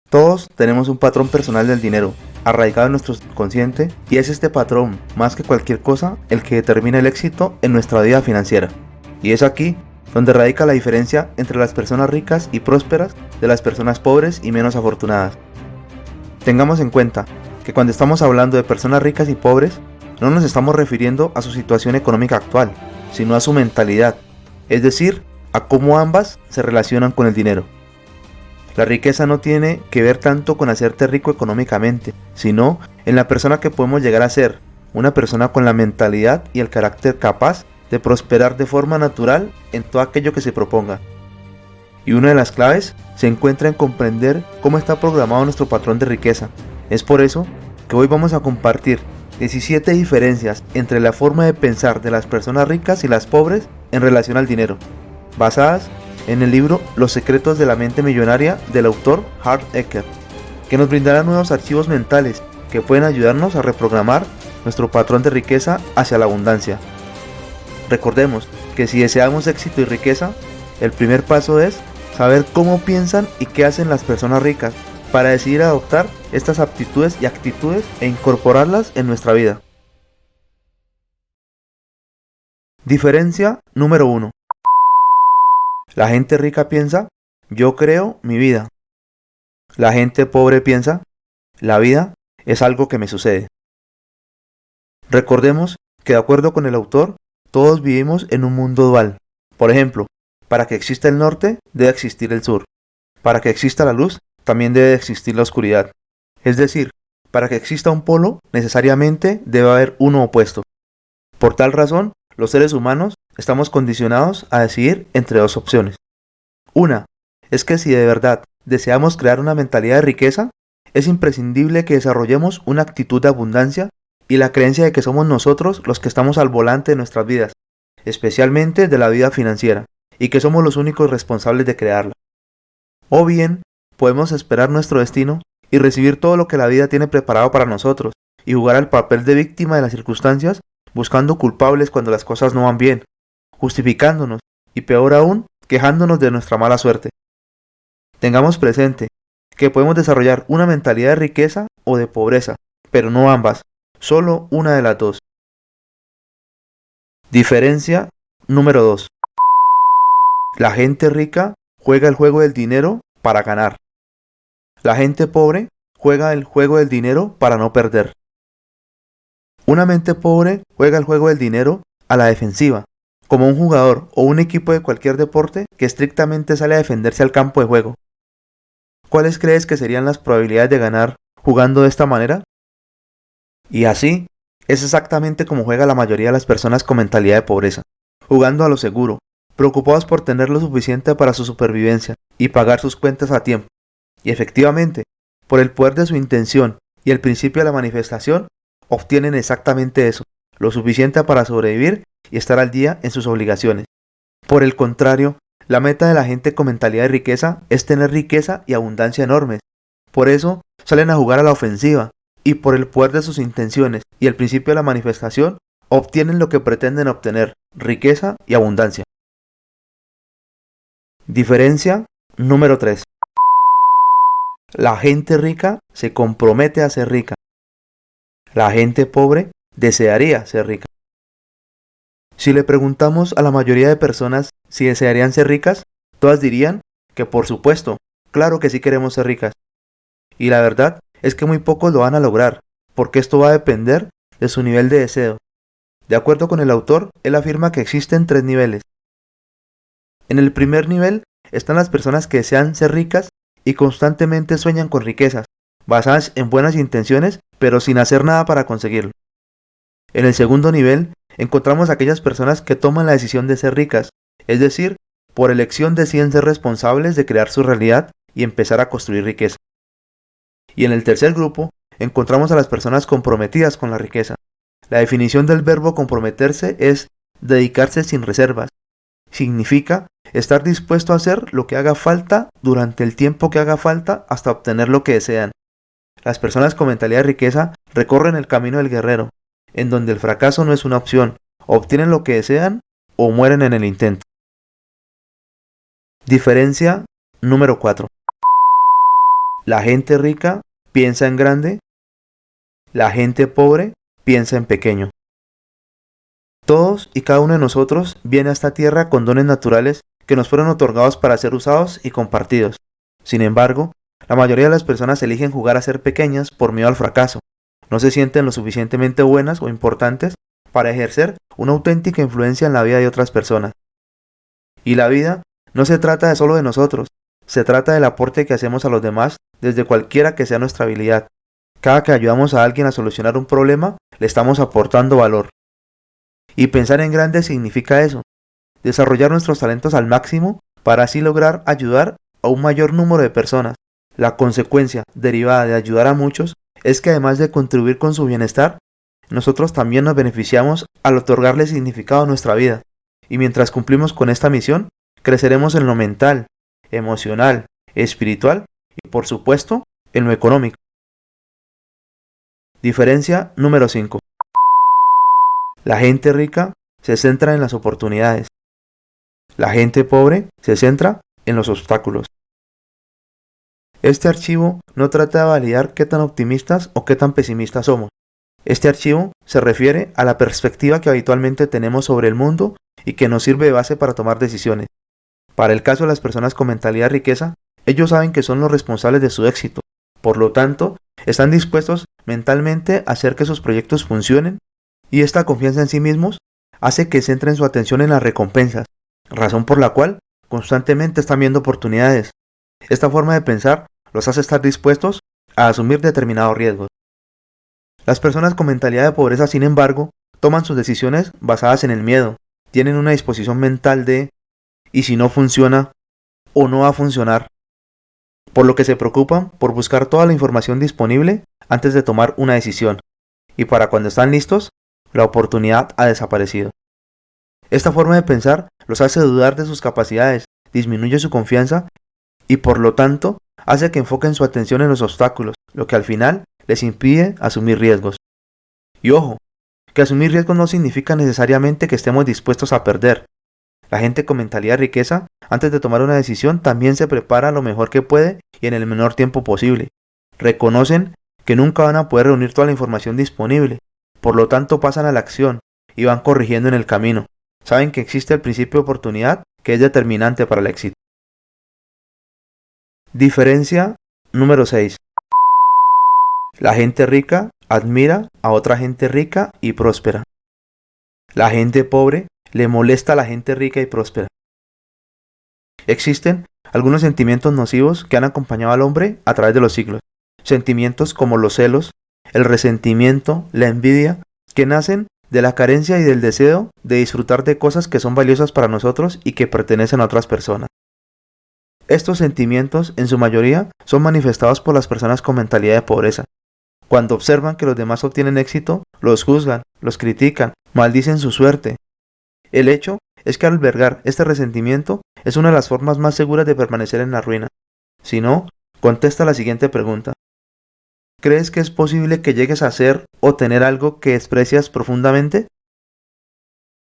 Todos tenemos un patrón personal del dinero, arraigado en nuestro subconsciente, y es este patrón, más que cualquier cosa, el que determina el éxito en nuestra vida financiera. Y es aquí donde radica la diferencia entre las personas ricas y prósperas de las personas pobres y menos afortunadas. Tengamos en cuenta que cuando estamos hablando de personas ricas y pobres, no nos estamos refiriendo a su situación económica actual, sino a su mentalidad, es decir, a cómo ambas se relacionan con el dinero. La riqueza no tiene que ver tanto con hacerte rico económicamente, sino en la persona que podemos llegar a ser, una persona con la mentalidad y el carácter capaz de prosperar de forma natural en todo aquello que se proponga. Y una de las claves se encuentra en comprender cómo está programado nuestro patrón de riqueza. Es por eso que hoy vamos a compartir 17 diferencias entre la forma de pensar de las personas ricas y las pobres en relación al dinero, basadas en el libro Los secretos de la mente millonaria del autor Hart Ecker, que nos brindará nuevos archivos mentales que pueden ayudarnos a reprogramar nuestro patrón de riqueza hacia la abundancia. Recordemos que si deseamos éxito y riqueza, el primer paso es saber cómo piensan y qué hacen las personas ricas para decidir adoptar estas aptitudes y actitudes e incorporarlas en nuestra vida. Diferencia número 1. La gente rica piensa, yo creo mi vida. La gente pobre piensa, la vida es algo que me sucede. Recordemos que de acuerdo con el autor, todos vivimos en un mundo dual. Por ejemplo, para que exista el norte, debe existir el sur. Para que exista la luz, también debe existir la oscuridad. Es decir, para que exista un polo, necesariamente debe haber uno opuesto. Por tal razón, los seres humanos estamos condicionados a decidir entre dos opciones. Una es que si de verdad deseamos crear una mentalidad de riqueza, es imprescindible que desarrollemos una actitud de abundancia y la creencia de que somos nosotros los que estamos al volante de nuestras vidas, especialmente de la vida financiera, y que somos los únicos responsables de crearla. O bien, podemos esperar nuestro destino y recibir todo lo que la vida tiene preparado para nosotros, y jugar al papel de víctima de las circunstancias, buscando culpables cuando las cosas no van bien, justificándonos, y peor aún, quejándonos de nuestra mala suerte. Tengamos presente que podemos desarrollar una mentalidad de riqueza o de pobreza, pero no ambas, solo una de las dos. Diferencia número 2. La gente rica juega el juego del dinero para ganar. La gente pobre juega el juego del dinero para no perder. Una mente pobre juega el juego del dinero a la defensiva, como un jugador o un equipo de cualquier deporte que estrictamente sale a defenderse al campo de juego. ¿Cuáles crees que serían las probabilidades de ganar jugando de esta manera? Y así, es exactamente como juega la mayoría de las personas con mentalidad de pobreza, jugando a lo seguro, preocupados por tener lo suficiente para su supervivencia y pagar sus cuentas a tiempo. Y efectivamente, por el poder de su intención y el principio de la manifestación, obtienen exactamente eso, lo suficiente para sobrevivir y estar al día en sus obligaciones. Por el contrario, la meta de la gente con mentalidad de riqueza es tener riqueza y abundancia enormes. Por eso, salen a jugar a la ofensiva, y por el poder de sus intenciones y el principio de la manifestación, obtienen lo que pretenden obtener, riqueza y abundancia. Diferencia número 3. La gente rica se compromete a ser rica. La gente pobre desearía ser rica. Si le preguntamos a la mayoría de personas si desearían ser ricas, todas dirían que por supuesto, claro que sí queremos ser ricas. Y la verdad es que muy pocos lo van a lograr, porque esto va a depender de su nivel de deseo. De acuerdo con el autor, él afirma que existen 3 niveles. En el primer nivel están las personas que desean ser ricas y constantemente sueñan con riquezas, basadas en buenas intenciones, pero sin hacer nada para conseguirlo. En el segundo nivel encontramos aquellas personas que toman la decisión de ser ricas, es decir, por elección deciden ser responsables de crear su realidad y empezar a construir riqueza. Y en el tercer grupo encontramos a las personas comprometidas con la riqueza. La definición del verbo comprometerse es dedicarse sin reservas. Significa estar dispuesto a hacer lo que haga falta durante el tiempo que haga falta hasta obtener lo que desean. Las personas con mentalidad de riqueza recorren el camino del guerrero, en donde el fracaso no es una opción, obtienen lo que desean o mueren en el intento. Diferencia número 4. La gente rica piensa en grande, la gente pobre piensa en pequeño. Todos y cada uno de nosotros viene a esta tierra con dones naturales que nos fueron otorgados para ser usados y compartidos. Sin embargo, la mayoría de las personas eligen jugar a ser pequeñas por miedo al fracaso. No se sienten lo suficientemente buenas o importantes para ejercer una auténtica influencia en la vida de otras personas. Y la vida no se trata de solo de nosotros, se trata del aporte que hacemos a los demás desde cualquiera que sea nuestra habilidad. Cada que ayudamos a alguien a solucionar un problema, le estamos aportando valor. Y pensar en grande significa eso, desarrollar nuestros talentos al máximo para así lograr ayudar a un mayor número de personas. La consecuencia derivada de ayudar a muchos es que además de contribuir con su bienestar, nosotros también nos beneficiamos al otorgarle significado a nuestra vida. Y mientras cumplimos con esta misión, creceremos en lo mental, emocional, espiritual y por supuesto en lo económico. Diferencia número 5. La gente rica se centra en las oportunidades. La gente pobre se centra en los obstáculos. Este archivo no trata de validar qué tan optimistas o qué tan pesimistas somos. Este archivo se refiere a la perspectiva que habitualmente tenemos sobre el mundo y que nos sirve de base para tomar decisiones. Para el caso de las personas con mentalidad de riqueza, ellos saben que son los responsables de su éxito. Por lo tanto, están dispuestos mentalmente a hacer que sus proyectos funcionen y esta confianza en sí mismos hace que centren su atención en las recompensas, razón por la cual constantemente están viendo oportunidades. Esta forma de pensar los hace estar dispuestos a asumir determinados riesgos. Las personas con mentalidad de pobreza, sin embargo, toman sus decisiones basadas en el miedo, tienen una disposición mental de ¿y si no funciona o no va a funcionar? Por lo que se preocupan por buscar toda la información disponible antes de tomar una decisión, y para cuando están listos, la oportunidad ha desaparecido. Esta forma de pensar los hace dudar de sus capacidades, disminuye su confianza y por lo tanto hace que enfoquen su atención en los obstáculos, lo que al final les impide asumir riesgos. Y ojo, que asumir riesgos no significa necesariamente que estemos dispuestos a perder. La gente con mentalidad de riqueza, antes de tomar una decisión, también se prepara lo mejor que puede y en el menor tiempo posible. Reconocen que nunca van a poder reunir toda la información disponible, por lo tanto pasan a la acción y van corrigiendo en el camino. Saben que existe el principio de oportunidad que es determinante para el éxito. Diferencia número 6. La gente rica admira a otra gente rica y próspera. La gente pobre le molesta a la gente rica y próspera. Existen algunos sentimientos nocivos que han acompañado al hombre a través de los siglos. Sentimientos como los celos, el resentimiento, la envidia, que nacen de la carencia y del deseo de disfrutar de cosas que son valiosas para nosotros y que pertenecen a otras personas. Estos sentimientos, en su mayoría, son manifestados por las personas con mentalidad de pobreza. Cuando observan que los demás obtienen éxito, los juzgan, los critican, maldicen su suerte. El hecho es que al albergar este resentimiento es una de las formas más seguras de permanecer en la ruina. Si no, contesta la siguiente pregunta. ¿Crees que es posible que llegues a ser o tener algo que desprecias profundamente?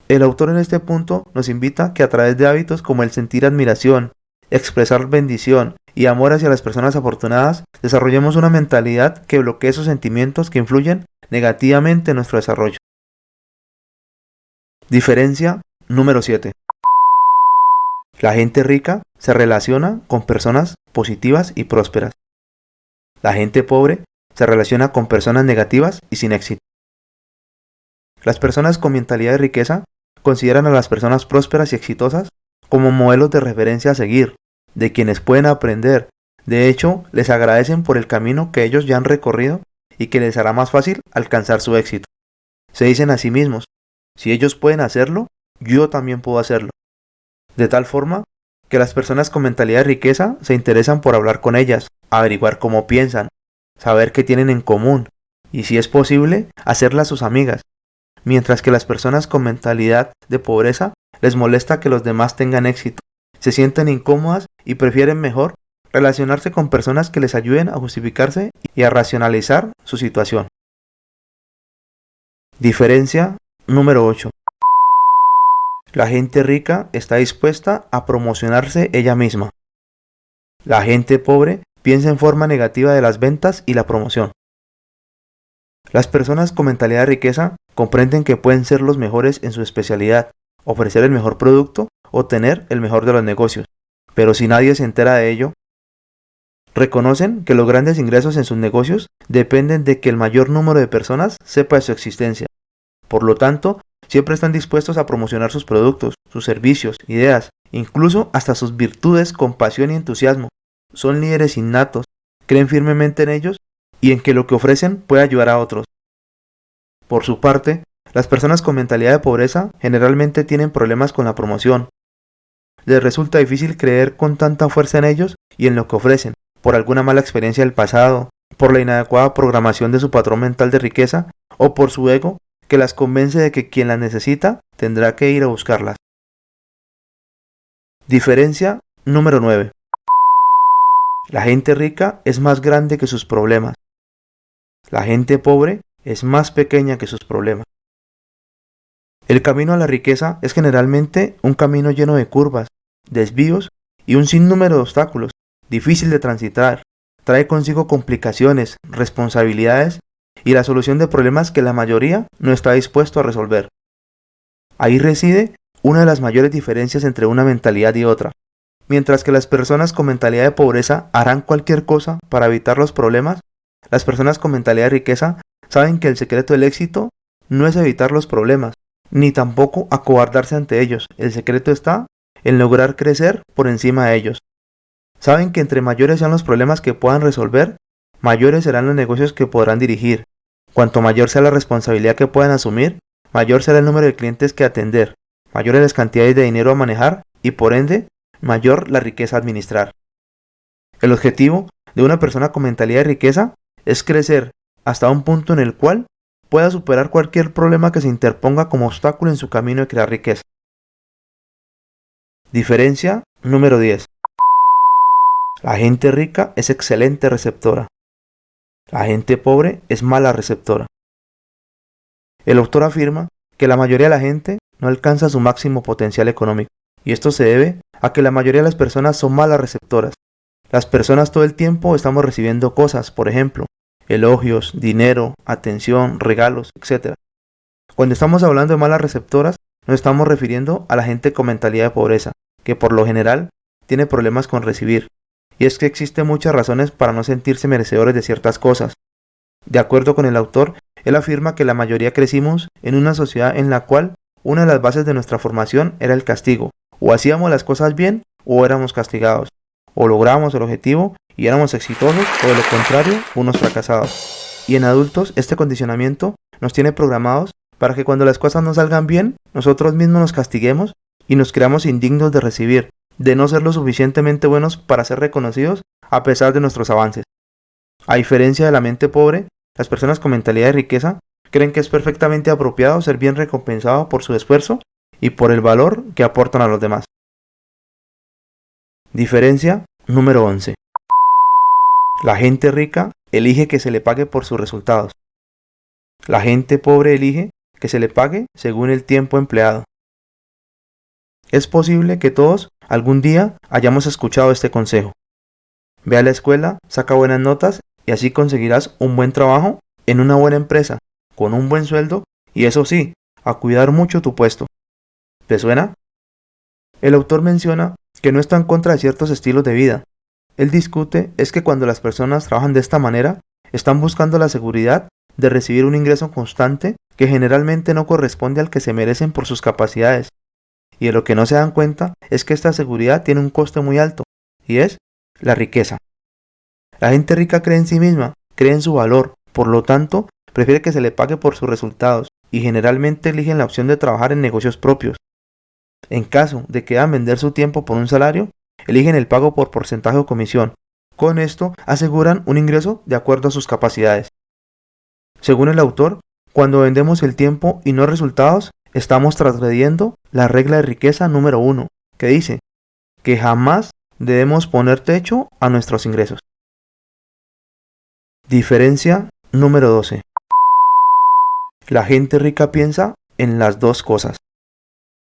El autor en este punto nos invita que a través de hábitos como el sentir admiración, expresar bendición y amor hacia las personas afortunadas, desarrollemos una mentalidad que bloquee esos sentimientos que influyen negativamente en nuestro desarrollo. Diferencia número 7. La gente rica se relaciona con personas positivas y prósperas. La gente pobre se relaciona con personas negativas y sin éxito. Las personas con mentalidad de riqueza consideran a las personas prósperas y exitosas como modelos de referencia a seguir, de quienes pueden aprender. De hecho, les agradecen por el camino que ellos ya han recorrido y que les hará más fácil alcanzar su éxito. Se dicen a sí mismos, si ellos pueden hacerlo, yo también puedo hacerlo. De tal forma que las personas con mentalidad de riqueza se interesan por hablar con ellas, averiguar cómo piensan, saber qué tienen en común y, si es posible, hacerlas sus amigas. Mientras que las personas con mentalidad de pobreza les molesta que los demás tengan éxito, se sienten incómodas y prefieren mejor relacionarse con personas que les ayuden a justificarse y a racionalizar su situación. Diferencia número 8. La gente rica está dispuesta a promocionarse ella misma. La gente pobre piensa en forma negativa de las ventas y la promoción. Las personas con mentalidad de riqueza comprenden que pueden ser los mejores en su especialidad, ofrecer el mejor producto o tener el mejor de los negocios, pero si nadie se entera de ello, reconocen que los grandes ingresos en sus negocios dependen de que el mayor número de personas sepa de su existencia. Por lo tanto, siempre están dispuestos a promocionar sus productos, sus servicios, ideas, incluso hasta sus virtudes con pasión y entusiasmo. Son líderes innatos, creen firmemente en ellos y en que lo que ofrecen puede ayudar a otros. Por su parte, las personas con mentalidad de pobreza generalmente tienen problemas con la promoción. Les resulta difícil creer con tanta fuerza en ellos y en lo que ofrecen, por alguna mala experiencia del pasado, por la inadecuada programación de su patrón mental de riqueza o por su ego que las convence de que quien las necesita tendrá que ir a buscarlas. Diferencia número 9. La gente rica es más grande que sus problemas. La gente pobre es más pequeña que sus problemas. El camino a la riqueza es generalmente un camino lleno de curvas, desvíos y un sinnúmero de obstáculos, difícil de transitar. Trae consigo complicaciones, responsabilidades y la solución de problemas que la mayoría no está dispuesto a resolver. Ahí reside una de las mayores diferencias entre una mentalidad y otra. Mientras que las personas con mentalidad de pobreza harán cualquier cosa para evitar los problemas, las personas con mentalidad de riqueza saben que el secreto del éxito no es evitar los problemas, ni tampoco acobardarse ante ellos. El secreto está en lograr crecer por encima de ellos. Saben que entre mayores sean los problemas que puedan resolver, mayores serán los negocios que podrán dirigir. Cuanto mayor sea la responsabilidad que puedan asumir, mayor será el número de clientes que atender, mayores las cantidades de dinero a manejar y por ende, mayor la riqueza a administrar. El objetivo de una persona con mentalidad de riqueza es crecer hasta un punto en el cual pueda superar cualquier problema que se interponga como obstáculo en su camino de crear riqueza. Diferencia número 10. La gente rica es excelente receptora. La gente pobre es mala receptora. El autor afirma que la mayoría de la gente no alcanza su máximo potencial económico, y esto se debe a que la mayoría de las personas son malas receptoras. Las personas todo el tiempo estamos recibiendo cosas, por ejemplo, elogios, dinero, atención, regalos, etc. Cuando estamos hablando de malas receptoras, nos estamos refiriendo a la gente con mentalidad de pobreza, que por lo general tiene problemas con recibir. Y es que existen muchas razones para no sentirse merecedores de ciertas cosas. De acuerdo con el autor, él afirma que la mayoría crecimos en una sociedad en la cual una de las bases de nuestra formación era el castigo. O hacíamos las cosas bien o éramos castigados. O lográbamos el objetivo y éramos exitosos o de lo contrario, unos fracasados. Y en adultos este condicionamiento nos tiene programados para que cuando las cosas no salgan bien, nosotros mismos nos castiguemos y nos creamos indignos de recibir, de no ser lo suficientemente buenos para ser reconocidos a pesar de nuestros avances. A diferencia de la mente pobre, las personas con mentalidad de riqueza creen que es perfectamente apropiado ser bien recompensado por su esfuerzo y por el valor que aportan a los demás. Diferencia número 11. La gente rica elige que se le pague por sus resultados. La gente pobre elige que se le pague según el tiempo empleado. Es posible que todos algún día hayamos escuchado este consejo. Ve a la escuela, saca buenas notas y así conseguirás un buen trabajo en una buena empresa, con un buen sueldo y eso sí, a cuidar mucho tu puesto. ¿Te suena? El autor menciona que no está en contra de ciertos estilos de vida. Él discute es que cuando las personas trabajan de esta manera, están buscando la seguridad de recibir un ingreso constante que generalmente no corresponde al que se merecen por sus capacidades. Y de lo que no se dan cuenta es que esta seguridad tiene un coste muy alto, y es la riqueza. La gente rica cree en sí misma, cree en su valor, por lo tanto, prefiere que se le pague por sus resultados, y generalmente eligen la opción de trabajar en negocios propios. En caso de que deban vender su tiempo por un salario, eligen el pago por porcentaje o comisión. Con esto aseguran un ingreso de acuerdo a sus capacidades. Según el autor, cuando vendemos el tiempo y no resultados, estamos transgrediendo la regla de riqueza número 1, que dice que jamás debemos poner techo a nuestros ingresos. Diferencia número 12. La gente rica piensa en las dos cosas.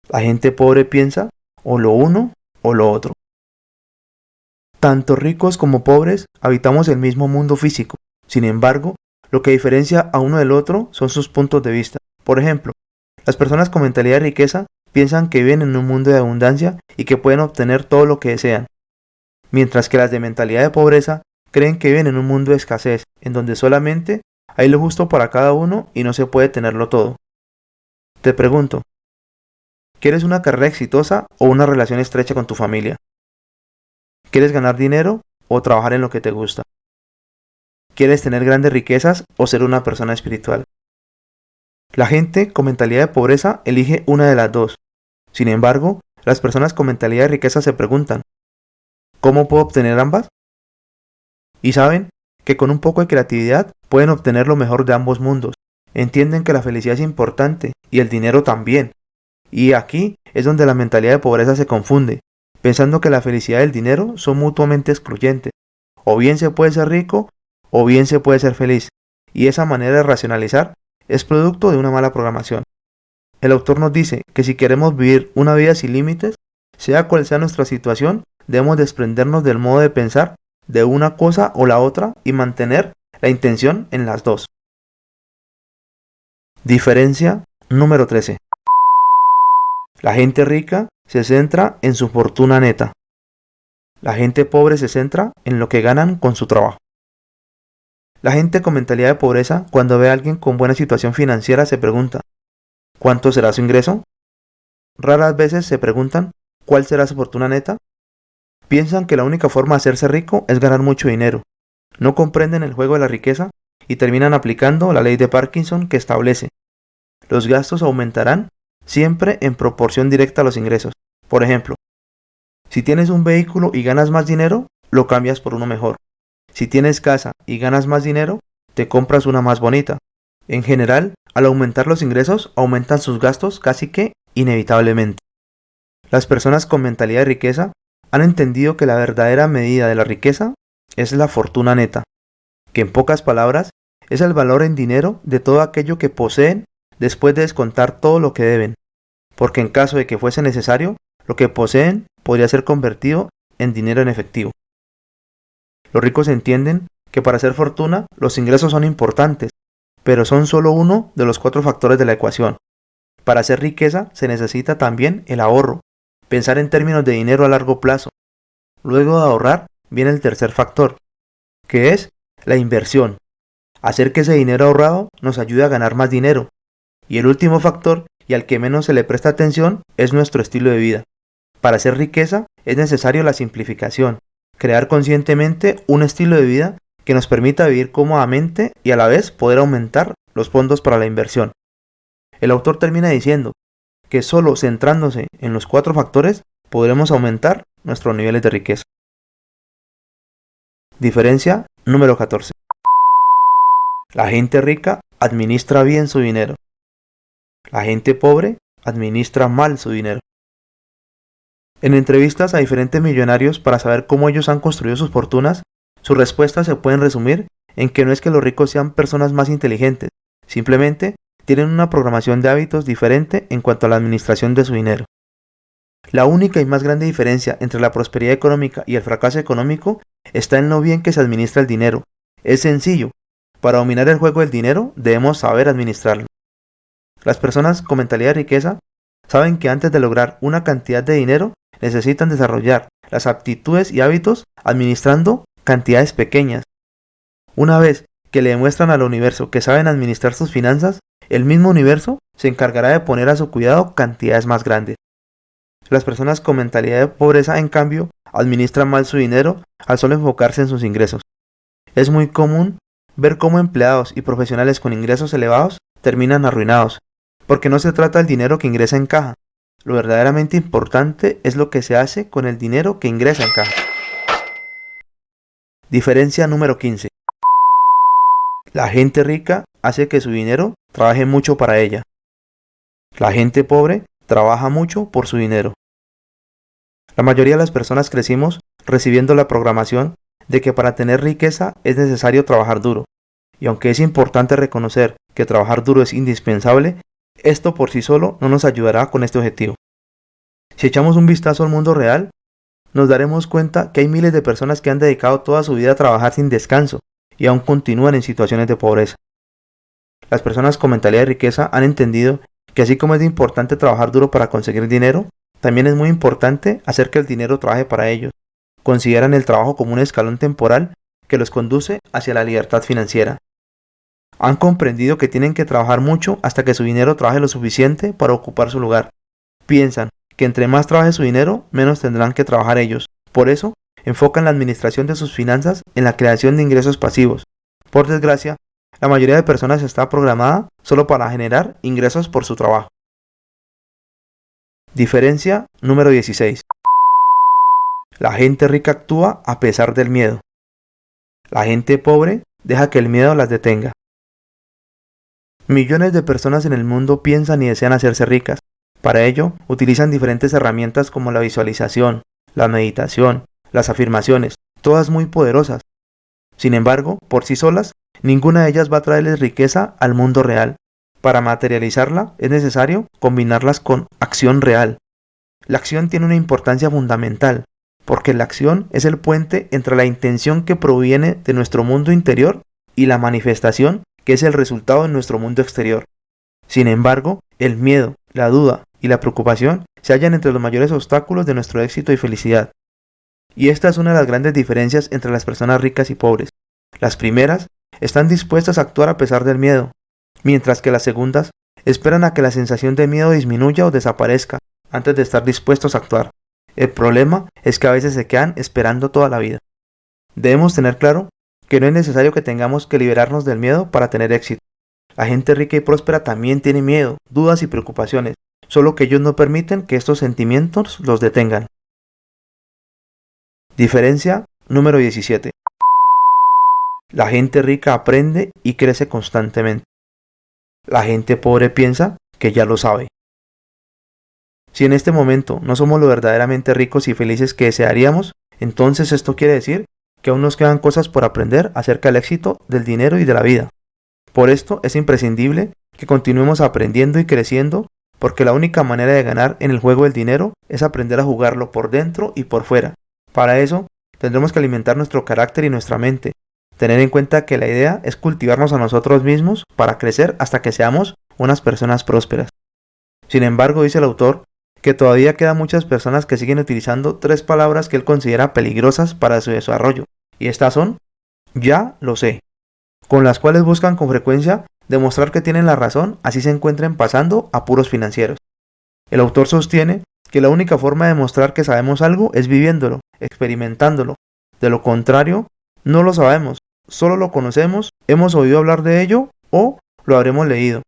La gente pobre piensa o lo uno o lo otro. Tanto ricos como pobres habitamos el mismo mundo físico. Sin embargo, lo que diferencia a uno del otro son sus puntos de vista. Por ejemplo, las personas con mentalidad de riqueza piensan que viven en un mundo de abundancia y que pueden obtener todo lo que desean, mientras que las de mentalidad de pobreza creen que viven en un mundo de escasez, en donde solamente hay lo justo para cada uno y no se puede tenerlo todo. Te pregunto, ¿quieres una carrera exitosa o una relación estrecha con tu familia? ¿Quieres ganar dinero o trabajar en lo que te gusta? ¿Quieres tener grandes riquezas o ser una persona espiritual? La gente con mentalidad de pobreza elige una de las dos. Sin embargo, las personas con mentalidad de riqueza se preguntan, ¿cómo puedo obtener ambas? Y saben que con un poco de creatividad pueden obtener lo mejor de ambos mundos. Entienden que la felicidad es importante y el dinero también. Y aquí es donde la mentalidad de pobreza se confunde, pensando que la felicidad y el dinero son mutuamente excluyentes. O bien se puede ser rico o bien se puede ser feliz. Y esa manera de racionalizar es producto de una mala programación. El autor nos dice que si queremos vivir una vida sin límites, sea cual sea nuestra situación, debemos desprendernos del modo de pensar de una cosa o la otra y mantener la intención en las dos. Diferencia número 13. La gente rica se centra en su fortuna neta. La gente pobre se centra en lo que ganan con su trabajo. La gente con mentalidad de pobreza, cuando ve a alguien con buena situación financiera, se pregunta, ¿cuánto será su ingreso? Raras veces se preguntan, ¿cuál será su fortuna neta? Piensan que la única forma de hacerse rico es ganar mucho dinero. No comprenden el juego de la riqueza y terminan aplicando la ley de Parkinson que establece: los gastos aumentarán siempre en proporción directa a los ingresos. Por ejemplo, si tienes un vehículo y ganas más dinero, lo cambias por uno mejor. Si tienes casa y ganas más dinero, te compras una más bonita. En general, al aumentar los ingresos, aumentan sus gastos casi que inevitablemente. Las personas con mentalidad de riqueza han entendido que la verdadera medida de la riqueza es la fortuna neta, que en pocas palabras es el valor en dinero de todo aquello que poseen después de descontar todo lo que deben, porque en caso de que fuese necesario, lo que poseen podría ser convertido en dinero en efectivo. Los ricos entienden que para hacer fortuna los ingresos son importantes, pero son solo uno de los 4 factores de la ecuación. Para hacer riqueza se necesita también el ahorro, pensar en términos de dinero a largo plazo. Luego de ahorrar viene el tercer factor, que es la inversión. Hacer que ese dinero ahorrado nos ayude a ganar más dinero. Y el último factor, y al que menos se le presta atención, es nuestro estilo de vida. Para hacer riqueza es necesario la simplificación, crear conscientemente un estilo de vida que nos permita vivir cómodamente y a la vez poder aumentar los fondos para la inversión. El autor termina diciendo que solo centrándose en los 4 factores podremos aumentar nuestros niveles de riqueza. Diferencia número 14. La gente rica administra bien su dinero. La gente pobre administra mal su dinero. En entrevistas a diferentes millonarios para saber cómo ellos han construido sus fortunas, sus respuestas se pueden resumir en que no es que los ricos sean personas más inteligentes, simplemente tienen una programación de hábitos diferente en cuanto a la administración de su dinero. La única y más grande diferencia entre la prosperidad económica y el fracaso económico está en lo bien que se administra el dinero. Es sencillo. Para dominar el juego del dinero debemos saber administrarlo. Las personas con mentalidad de riqueza saben que antes de lograr una cantidad de dinero necesitan desarrollar las aptitudes y hábitos administrando cantidades pequeñas. Una vez que le demuestran al universo que saben administrar sus finanzas, el mismo universo se encargará de poner a su cuidado cantidades más grandes. Las personas con mentalidad de pobreza, en cambio, administran mal su dinero al solo enfocarse en sus ingresos. Es muy común ver cómo empleados y profesionales con ingresos elevados terminan arruinados, porque no se trata del dinero que ingresa en caja. Lo verdaderamente importante es lo que se hace con el dinero que ingresa en caja. Diferencia número 15. La gente rica hace que su dinero trabaje mucho para ella. La gente pobre trabaja mucho por su dinero. La mayoría de las personas crecimos recibiendo la programación de que para tener riqueza es necesario trabajar duro. Y aunque es importante reconocer que trabajar duro es indispensable, esto por sí solo no nos ayudará con este objetivo. Si echamos un vistazo al mundo real, nos daremos cuenta que hay miles de personas que han dedicado toda su vida a trabajar sin descanso y aún continúan en situaciones de pobreza. Las personas con mentalidad de riqueza han entendido que así como es importante trabajar duro para conseguir dinero, también es muy importante hacer que el dinero trabaje para ellos. Consideran el trabajo como un escalón temporal que los conduce hacia la libertad financiera. Han comprendido que tienen que trabajar mucho hasta que su dinero trabaje lo suficiente para ocupar su lugar. Piensan que entre más trabaje su dinero, menos tendrán que trabajar ellos. Por eso, enfocan la administración de sus finanzas en la creación de ingresos pasivos. Por desgracia, la mayoría de personas está programada solo para generar ingresos por su trabajo. Diferencia número 16. La gente rica actúa a pesar del miedo. La gente pobre deja que el miedo las detenga. Millones de personas en el mundo piensan y desean hacerse ricas. Para ello, utilizan diferentes herramientas como la visualización, la meditación, las afirmaciones, todas muy poderosas. Sin embargo, por sí solas, ninguna de ellas va a traerles riqueza al mundo real. Para materializarla, es necesario combinarlas con acción real. La acción tiene una importancia fundamental, porque la acción es el puente entre la intención que proviene de nuestro mundo interior y la manifestación que es el resultado de nuestro mundo exterior. Sin embargo, el miedo, la duda y la preocupación se hallan entre los mayores obstáculos de nuestro éxito y felicidad. Y esta es una de las grandes diferencias entre las personas ricas y pobres. Las primeras están dispuestas a actuar a pesar del miedo, mientras que las segundas esperan a que la sensación de miedo disminuya o desaparezca antes de estar dispuestos a actuar. El problema es que a veces se quedan esperando toda la vida. Debemos tener claro que no es necesario que tengamos que liberarnos del miedo para tener éxito. La gente rica y próspera también tiene miedo, dudas y preocupaciones, solo que ellos no permiten que estos sentimientos los detengan. Diferencia número 17. La gente rica aprende y crece constantemente. La gente pobre piensa que ya lo sabe. Si en este momento no somos lo verdaderamente ricos y felices que desearíamos, entonces esto quiere decir que aún nos quedan cosas por aprender acerca del éxito, del dinero y de la vida. Por esto es imprescindible que continuemos aprendiendo y creciendo, porque la única manera de ganar en el juego del dinero es aprender a jugarlo por dentro y por fuera. Para eso, tendremos que alimentar nuestro carácter y nuestra mente, tener en cuenta que la idea es cultivarnos a nosotros mismos para crecer hasta que seamos unas personas prósperas. Sin embargo, dice el autor, que todavía quedan muchas personas que siguen utilizando 3 palabras que él considera peligrosas para su desarrollo, y estas son, ya lo sé, con las cuales buscan con frecuencia demostrar que tienen la razón, así se encuentren pasando apuros financieros. El autor sostiene que la única forma de demostrar que sabemos algo es viviéndolo, experimentándolo. De lo contrario, no lo sabemos, solo lo conocemos, hemos oído hablar de ello o lo habremos leído.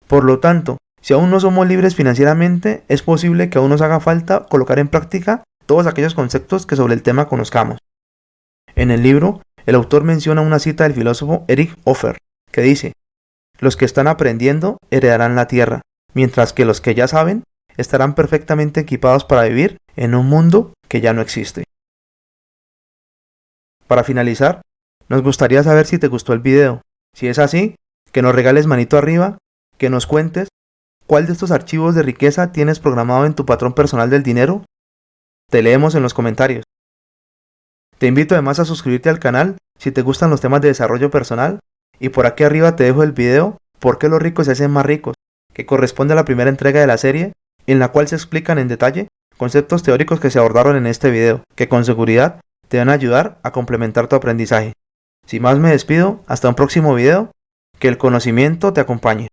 Por lo tanto, si aún no somos libres financieramente, es posible que aún nos haga falta colocar en práctica todos aquellos conceptos que sobre el tema conozcamos. En el libro, el autor menciona una cita del filósofo Eric Hoffer, que dice: los que están aprendiendo heredarán la tierra, mientras que los que ya saben estarán perfectamente equipados para vivir en un mundo que ya no existe. Para finalizar, nos gustaría saber si te gustó el video. Si es así, que nos regales manito arriba, que nos cuentes cuál de estos archivos de riqueza tienes programado en tu patrón personal del dinero. Te leemos en los comentarios. Te invito además a suscribirte al canal si te gustan los temas de desarrollo personal, y por aquí arriba te dejo el video ¿Por qué los ricos se hacen más ricos?, que corresponde a la primera entrega de la serie, en la cual se explican en detalle conceptos teóricos que se abordaron en este video, que con seguridad te van a ayudar a complementar tu aprendizaje. Sin más me despido, hasta un próximo video, que el conocimiento te acompañe.